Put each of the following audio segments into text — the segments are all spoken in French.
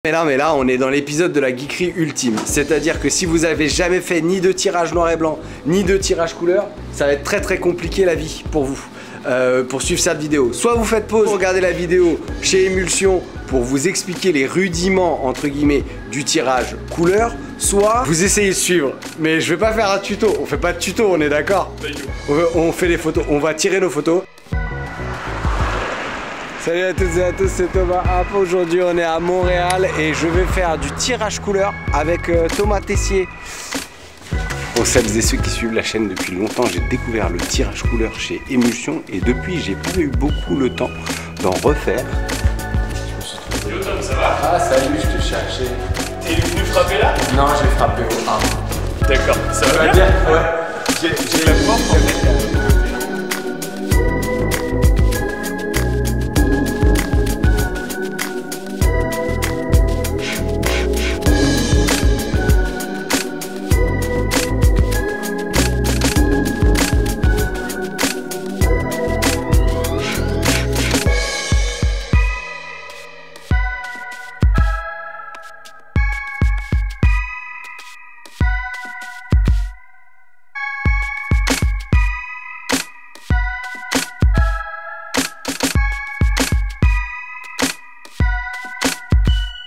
Mais là, on est dans l'épisode de la geekerie ultime. C'est-à-dire que si vous avez jamais fait ni de tirage noir et blanc, ni de tirage couleur, ça va être très compliqué la vie pour vous. Pour suivre cette vidéo. Soit vous faites pause, regardez la vidéo chez Emulsion pour vous expliquer les rudiments entre guillemets du tirage couleur, soit vous essayez de suivre. Mais je vais pas faire un tuto, on fait pas de tuto, on est d'accord? On fait les photos, on va tirer nos photos. Salut à toutes et à tous, c'est Thomas App. Aujourd'hui on est à Montréal et je vais faire du tirage couleur avec Thomas Tessier. Pour celles et ceux qui suivent la chaîne depuis longtemps, j'ai découvert le tirage couleur chez Emulsion et depuis j'ai pas eu beaucoup le temps d'en refaire. Yo Tom, ça va? Ah salut, je te cherchais. T'es venu frapper là? Non, j'ai frappé au 1. D'accord, ça va bien? Ouais. J'ai la porte en fait.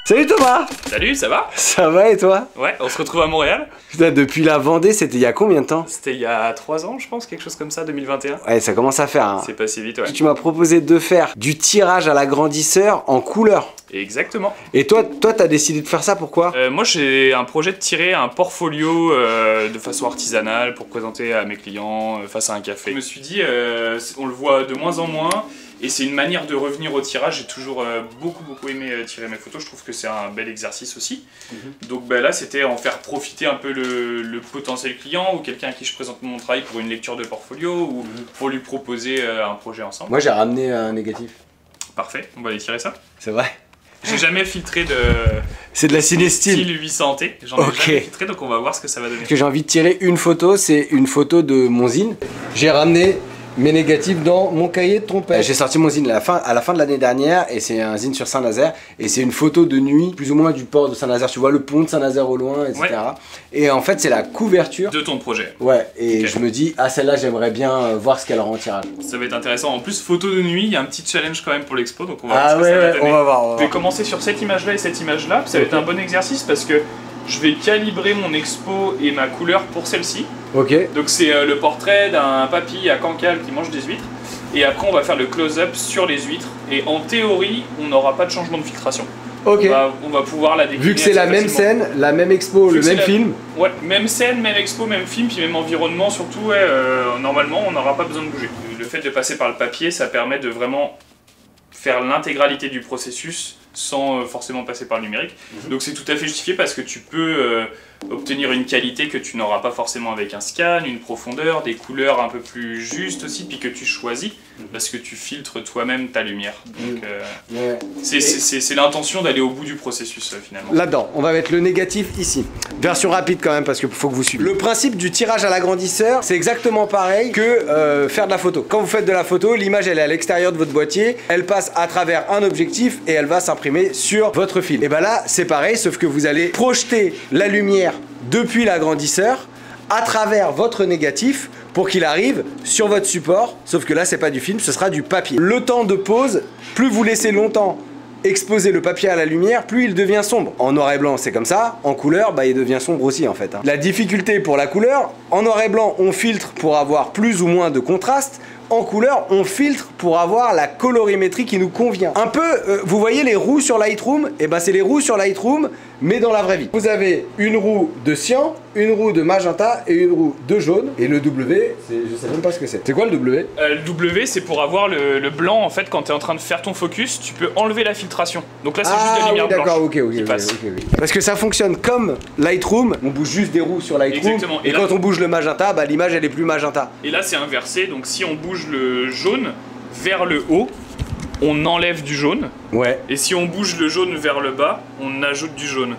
Salut Thomas! Salut, ça va? Ça va et toi? Ouais, on se retrouve à Montréal. Putain, depuis la Vendée, c'était il y a combien de temps? C'était il y a 3 ans, je pense, quelque chose comme ça, 2021. Ouais, ça commence à faire. Hein. C'est pas si vite, ouais. Tu m'as proposé de faire du tirage à l'agrandisseur en couleur. Exactement. Et toi, t'as décidé de faire ça, pourquoi? Moi, j'ai un projet de tirer un portfolio de façon artisanale pour présenter à mes clients face à un café. Je me suis dit, on le voit de moins en moins. Et c'est une manière de revenir au tirage. J'ai toujours beaucoup aimé tirer mes photos. Je trouve que c'est un bel exercice aussi. Donc là, c'était en faire profiter un peu le potentiel client ou quelqu'un à qui je présente mon travail pour une lecture de portfolio ou pour lui proposer un projet ensemble. Moi, j'ai ramené un négatif. Parfait, on va aller tirer ça. C'est vrai. J'ai jamais filtré de... C'est de la Cinestyle. Style 800T. J'en ai jamais filtré, donc on va voir ce que ça va donner. Ce que j'ai envie de tirer une photo, c'est une photo de mon zine. J'ai ramené mes négatifs dans mon cahier de trompette. J'ai sorti mon zine à la fin de l'année dernière et c'est un zine sur Saint-Nazaire et c'est une photo de nuit plus ou moins du port de Saint-Nazaire. Tu vois le pont de Saint-Nazaire au loin, etc. Ouais. Et en fait c'est la couverture de ton projet. Ouais, et je me dis, ah celle-là j'aimerais bien voir ce qu'elle rend en tirage. Ça va être intéressant. En plus photo de nuit, il y a un petit challenge quand même pour l'expo, donc on va voir ce que ça va donner. On va voir. Je vais commencer sur cette image-là et cette image-là. Ça va être un bon exercice parce que je vais calibrer mon expo et ma couleur pour celle-ci. Ok. Donc c'est le portrait d'un papy à Cancale qui mange des huîtres. Et après on va faire le close-up sur les huîtres. Et en théorie, on n'aura pas de changement de filtration. Ok. On va pouvoir la décliner. Vu que c'est la même scène, la même expo, le même film. Ouais, même scène, même expo, même film, puis même environnement. Surtout, normalement, on n'aura pas besoin de bouger. Le fait de passer par le papier, ça permet de vraiment faire l'intégralité du processus sans forcément passer par le numérique. Donc c'est tout à fait justifié parce que tu peux obtenir une qualité que tu n'auras pas forcément avec un scan, une profondeur, des couleurs un peu plus justes aussi, puis que tu choisis parce que tu filtres toi-même ta lumière. Donc c'est l'intention d'aller au bout du processus finalement. Là-dedans, on va mettre le négatif ici. Version rapide quand même parce qu'il faut que vous suiviez. Le principe du tirage à l'agrandisseur, c'est exactement pareil que faire de la photo. Quand vous faites de la photo, l'image elle est à l'extérieur de votre boîtier, elle passe à travers un objectif et elle va s'imprimer sur votre film. Et ben là, c'est pareil, sauf que vous allez projeter la lumière depuis l'agrandisseur à travers votre négatif pour qu'il arrive sur votre support, sauf que là c'est pas du film, ce sera du papier. Le temps de pose, plus vous laissez longtemps exposer le papier à la lumière, plus il devient sombre. En noir et blanc c'est comme ça, en couleur bah il devient sombre aussi en fait. La difficulté pour la couleur, en noir et blanc on filtre pour avoir plus ou moins de contraste. En couleur, on filtre pour avoir la colorimétrie qui nous convient. Un peu, vous voyez les roues sur Lightroom? Et ben c'est les roues sur Lightroom, mais dans la vraie vie. Vous avez une roue de cyan, une roue de magenta et une roue de jaune. Et le W, je sais même pas ce que c'est. C'est quoi le W? Le W, c'est pour avoir le blanc, en fait, quand tu es en train de faire ton focus, tu peux enlever la filtration. Donc là, c'est juste de la lumière blanche. D'accord, ok. Parce que ça fonctionne comme Lightroom, on bouge juste des roues sur Lightroom. Exactement. Et là, quand on bouge le magenta, bah, l'image elle est plus magenta. Et là, c'est inversé, donc si on bouge le jaune vers le haut, on enlève du jaune. Ouais. Et si on bouge le jaune vers le bas, on ajoute du jaune.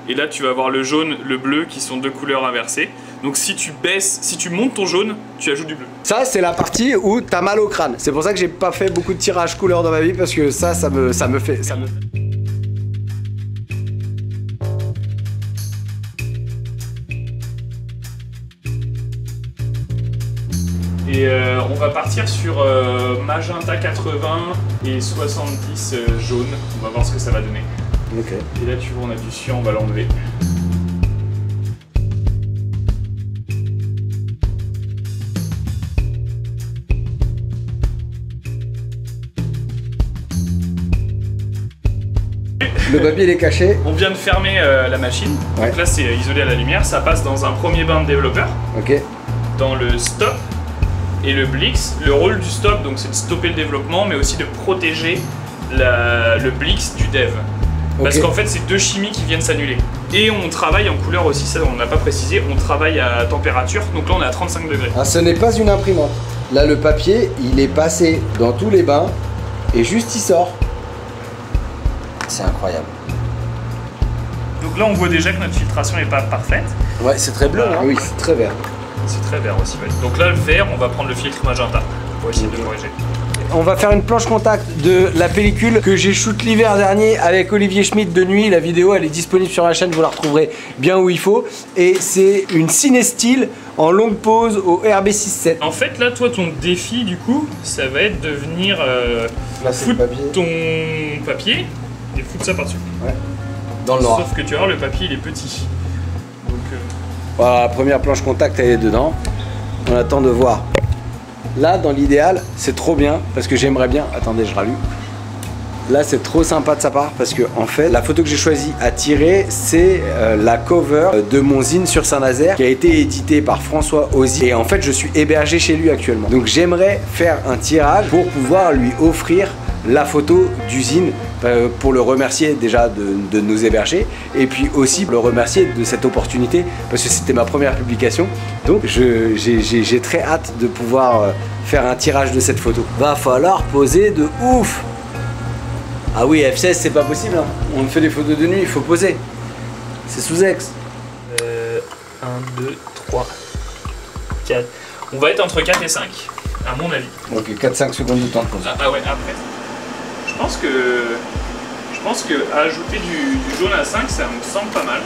Et là, tu vas avoir le jaune, le bleu qui sont deux couleurs inversées. Donc si tu baisses, si tu montes ton jaune, tu ajoutes du bleu. Ça, c'est la partie où t'as mal au crâne. C'est pour ça que j'ai pas fait beaucoup de tirage couleur dans ma vie parce que ça me fait. va partir sur magenta 80 et 70 jaune. On va voir ce que ça va donner. Ok. Et là, tu vois, on a du cyan, on va l'enlever. Le papier il est caché. On vient de fermer la machine. Ouais. Donc là, c'est isolé à la lumière. Ça passe dans un premier bain de développeur. Ok. Dans le stop et le blix. Le rôle du stop, donc, c'est de stopper le développement, mais aussi de protéger le blix du dev. Parce qu'en fait, c'est deux chimies qui viennent s'annuler. Et on travaille en couleur aussi, ça on n'a pas précisé, on travaille à température, donc là on est à 35 degrés. Ah, ce n'est pas une imprimante. Là, le papier, il est passé dans tous les bains et juste il sort. C'est incroyable. Donc là on voit déjà que notre filtration n'est pas parfaite. Ouais, c'est très bleu, hein. Oui, c'est très vert. C'est très vert aussi, ouais. Donc là le vert, on va prendre le filtre magenta pour essayer de le corriger. On va faire une planche contact de la pellicule que j'ai shoot l'hiver dernier avec Olivier Schmitt de nuit. La vidéo elle est disponible sur la chaîne, vous la retrouverez bien où il faut. Et c'est une Cinestyle en longue pose au RB67. En fait là toi ton défi du coup ça va être de venir foutre ton papier et foutre ça par-dessus. Ouais. Dans le noir. Sauf que tu vas voir le papier il est petit. Donc voilà, la première planche contact elle est dedans. On attend de voir. Là, dans l'idéal, c'est trop bien parce que j'aimerais bien. Attendez, je rallume. Là, c'est trop sympa de sa part parce que, en fait, la photo que j'ai choisi à tirer, c'est la cover de mon zine sur Saint-Nazaire qui a été édité par François Ozzy. Et en fait, je suis hébergé chez lui actuellement. Donc, j'aimerais faire un tirage pour pouvoir lui offrir la photo d'usine pour le remercier déjà de nous héberger et puis aussi le remercier de cette opportunité parce que c'était ma première publication, donc j'ai très hâte de pouvoir faire un tirage de cette photo. Va falloir poser de ouf. Ah oui, F16 c'est pas possible, hein. On fait des photos de nuit, il faut poser, c'est sous ex. 1, 2, 3, 4, on va être entre 4 et 5 à mon avis. Donc 4-5 secondes de temps de pause. Ah ouais, après je pense que ajouter du jaune à 5 ça me semble pas mal.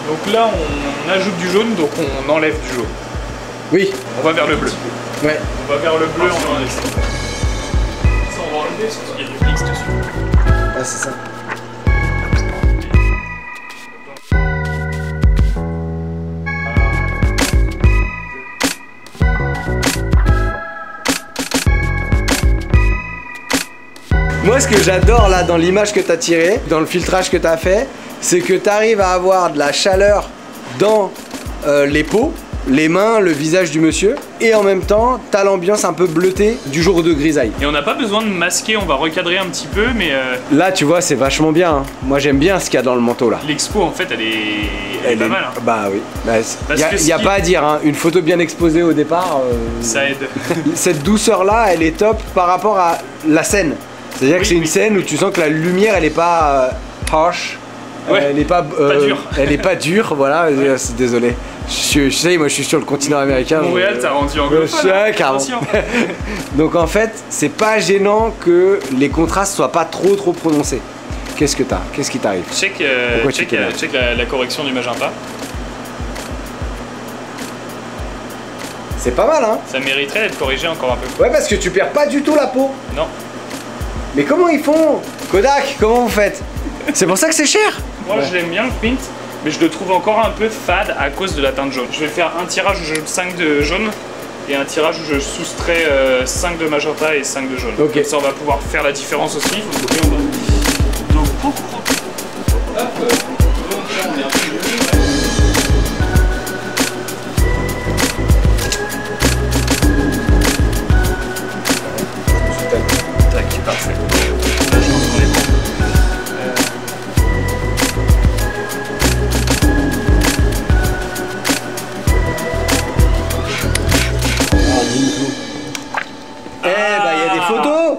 Donc là on ajoute du jaune, donc on enlève du jaune. Oui. On va vers le bleu. Ouais. On va vers le bleu, on enlève ça. Ça on va enlever parce qu'il y a du blix dessus. Ah c'est ça. Moi, ce que j'adore là dans l'image que tu as tirée, dans le filtrage que tu as fait, c'est que tu arrives à avoir de la chaleur dans les peaux, les mains, le visage du monsieur, et en même temps, tu as l'ambiance un peu bleutée du jour de grisaille. Et on n'a pas besoin de masquer, on va recadrer un petit peu, mais là, tu vois, c'est vachement bien. Hein. Moi, j'aime bien ce qu'il y a dans le manteau là. L'expo, en fait, elle est pas mal. Hein. Bah oui. Il n'y a pas à dire, hein. Une photo bien exposée au départ. Ça aide. Cette douceur là, elle est top par rapport à la scène. C'est-à-dire que c'est une scène où tu sens que la lumière elle est pas harsh, ouais, elle est pas dure. Elle est pas dure, voilà, ouais. Désolé. Je sais, moi je suis sur le continent américain. Montréal t'as rendu anglophone. Donc en fait, c'est pas gênant que les contrastes soient pas trop prononcés. Qu'est-ce que t'as? Qu'est-ce qui t'arrive? Check la correction du magenta. C'est pas mal, hein? Ça mériterait d'être corrigé encore un peu. Ouais, parce que tu perds pas du tout la peau. Non. Mais comment ils font? Kodak, comment vous faites? C'est pour ça que c'est cher. Moi je l'aime bien le print, mais je le trouve encore un peu fade à cause de la teinte jaune. Je vais faire un tirage où je joue 5 de jaune et un tirage où je soustrais 5 de magenta et 5 de jaune. Ok. Comme ça on va pouvoir faire la différence aussi. Donc parfait. Là, je pense qu'on est bon. Eh bah il y a des photos.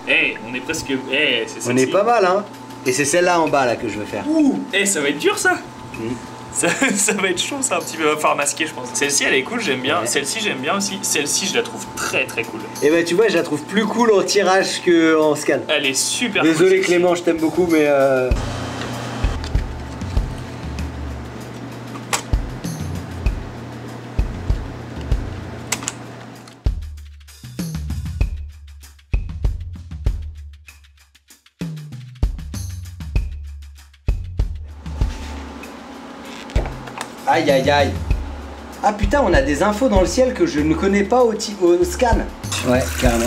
Eh, on est presque. Eh, c'est On est pas mal, hein. Et c'est celle-là en bas là que je veux faire. Ouh, eh, ça va être dur ça. Ça va être chaud ça, un petit peu, va falloir masquer je pense. Celle-ci elle est cool, j'aime bien. Ouais. Celle-ci j'aime bien aussi. Celle-ci je la trouve très cool. Et bah tu vois, je la trouve plus cool en tirage qu'en scan. Elle est super Désolé cool. Clément, je t'aime beaucoup mais Aïe aïe aïe. Ah putain, on a des infos dans le ciel que je ne connais pas au scan. Ouais, carrément.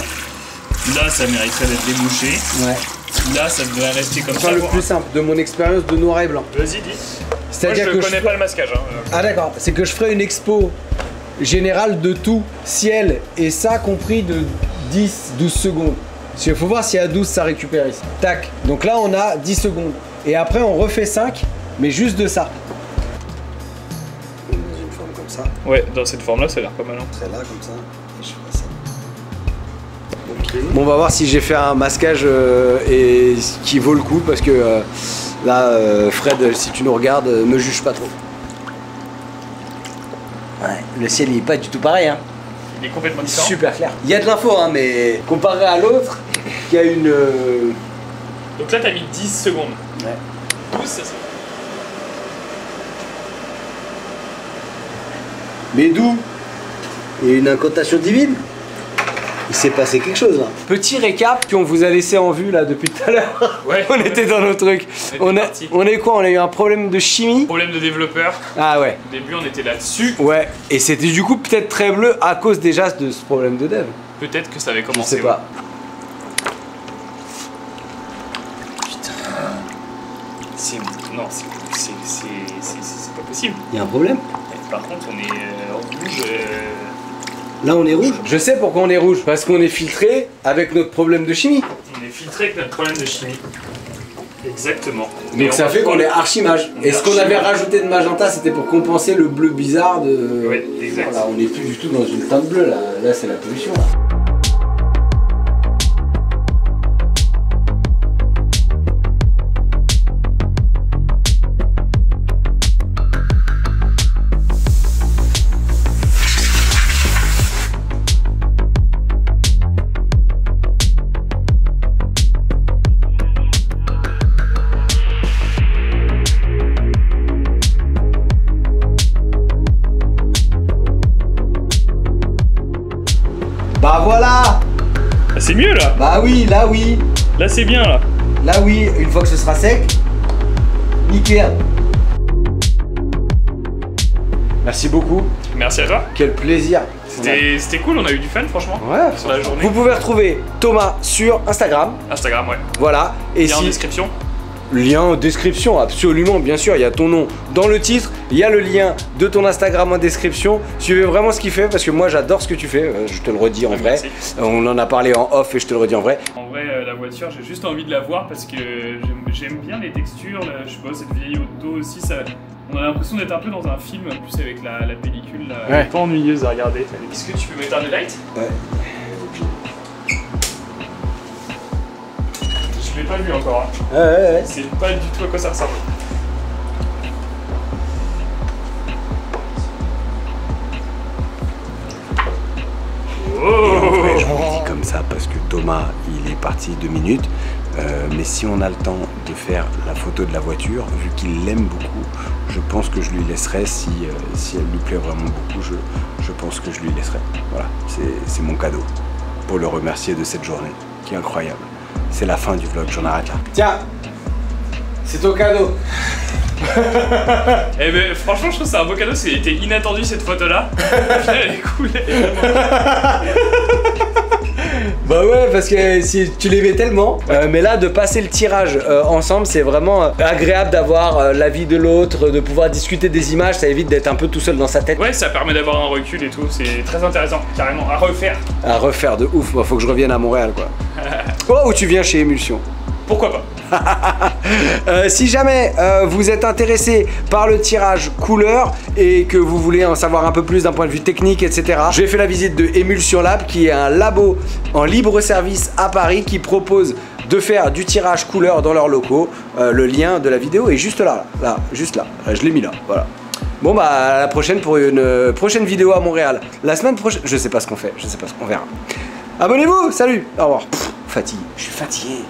Là, ça mériterait d'être débouché. Ouais. Là, ça devrait rester comme ça. Le plus simple de mon expérience de noir et blanc. Vas-y, dis. C'est-à-dire que je connais pas le masquage. Hein. Ah d'accord, c'est que je ferai une expo générale de tout, ciel, et ça compris de 10-12 secondes. Il faut voir si à 12 ça récupère ici. Tac, donc là on a 10 secondes. Et après on refait 5, mais juste de ça. Dans une forme comme ça. Ouais, dans cette forme-là, ça a l'air pas mal. Hein. Celle-là, comme ça, et je ferai ça. Okay. Bon, on va voir si j'ai fait un masquage et qui vaut le coup, parce que là, Fred, si tu nous regardes, me juge pas trop. Ouais, le ciel il est pas du tout pareil, hein. Il est complètement différent. Super clair. Il y a de l'info, hein, mais comparé à l'autre, il y a une... Donc là, t'as mis 10 secondes. Ouais. 12, ça c'est... Mais d'où? Il y a une incantation divine. Il s'est passé quelque chose là. Petit récap qu'on vous a laissé en vue là depuis tout à l'heure. Ouais. On était dans nos trucs. On est quoi? On a eu un problème de chimie. Problème de développeur. Ah ouais. Au début, on était là-dessus. Ouais. Et c'était du coup peut-être très bleu à cause déjà de ce problème de dev. Peut-être que ça avait Je commencé. sais pas. Putain. Non, c'est pas possible. Il y a un problème? Par contre, on est rouge. Là on est rouge. Je sais pourquoi on est rouge. Parce qu'on est filtré avec notre problème de chimie. On est filtré avec notre problème de chimie. Exactement. Donc ça fait qu'on est archi mage. Et ce qu'on avait rajouté de magenta, c'était pour compenser le bleu bizarre de... Oui, exact. Voilà, on n'est plus du tout dans une teinte bleue là. Là c'est la pollution là. Bah voilà. Ah, c'est mieux là. Bah oui, là oui. Là c'est bien là. Là oui, une fois que ce sera sec, nickel. Merci beaucoup. Merci à toi. Quel plaisir. C'était cool, on a eu du fun franchement. Ouais, sur la journée. Vous pouvez retrouver Thomas sur Instagram. Instagram, ouais. Voilà. Et Lien en description. Lien en description, absolument, bien sûr. Il y a ton nom dans le titre. Il y a le lien de ton Instagram en description. Suivez vraiment ce qu'il fait parce que moi j'adore ce que tu fais. Je te le redis en vrai. Merci. On en a parlé en off et je te le redis en vrai. En vrai, la voiture, j'ai juste envie de la voir parce que j'aime bien les textures. Je sais pas, cette vieille auto aussi, ça, on a l'impression d'être un peu dans un film, en plus avec la pellicule. Là, Ouais. pas ennuyeuse à regarder. Est-ce que tu peux mettre un light? Ouais. Je l'ai pas vu encore. Hein. Ouais. C'est pas du tout à quoi ça ressemble. Et en vrai, je vous le dis comme ça parce que Thomas, il est parti 2 minutes. Mais si on a le temps de faire la photo de la voiture, vu qu'il l'aime beaucoup, je pense que je lui laisserai, si elle lui plaît vraiment beaucoup, je pense que je lui laisserai. Voilà, c'est mon cadeau pour le remercier de cette journée qui est incroyable. C'est la fin du vlog, j'en arrête là. Tiens, c'est ton cadeau. Eh ben franchement je trouve que c'est un beau cadeau, c'était inattendu cette photo là. Au final elle est cool. Bah ouais, parce que si tu l'aimais tellement, mais là de passer le tirage ensemble, c'est vraiment agréable d'avoir l'avis de l'autre, de pouvoir discuter des images, ça évite d'être un peu tout seul dans sa tête. Ouais, ça permet d'avoir un recul et tout, c'est très intéressant, carrément, à refaire. À refaire de ouf, faut que je revienne à Montréal quoi. Oh, ou tu viens chez Emulsion. Pourquoi pas. Si jamais vous êtes intéressé par le tirage couleur et que vous voulez en savoir un peu plus d'un point de vue technique, etc., j'ai fait la visite de Emulsion Lab, qui est un labo en libre service à Paris qui propose de faire du tirage couleur dans leurs locaux. Le lien de la vidéo est juste là, juste là. Je l'ai mis là, voilà. Bon bah à la prochaine pour une prochaine vidéo à Montréal. La semaine prochaine, je sais pas ce qu'on fait, je sais pas ce qu'on verra. Abonnez-vous, salut, au revoir. Fatigue, je suis fatigué.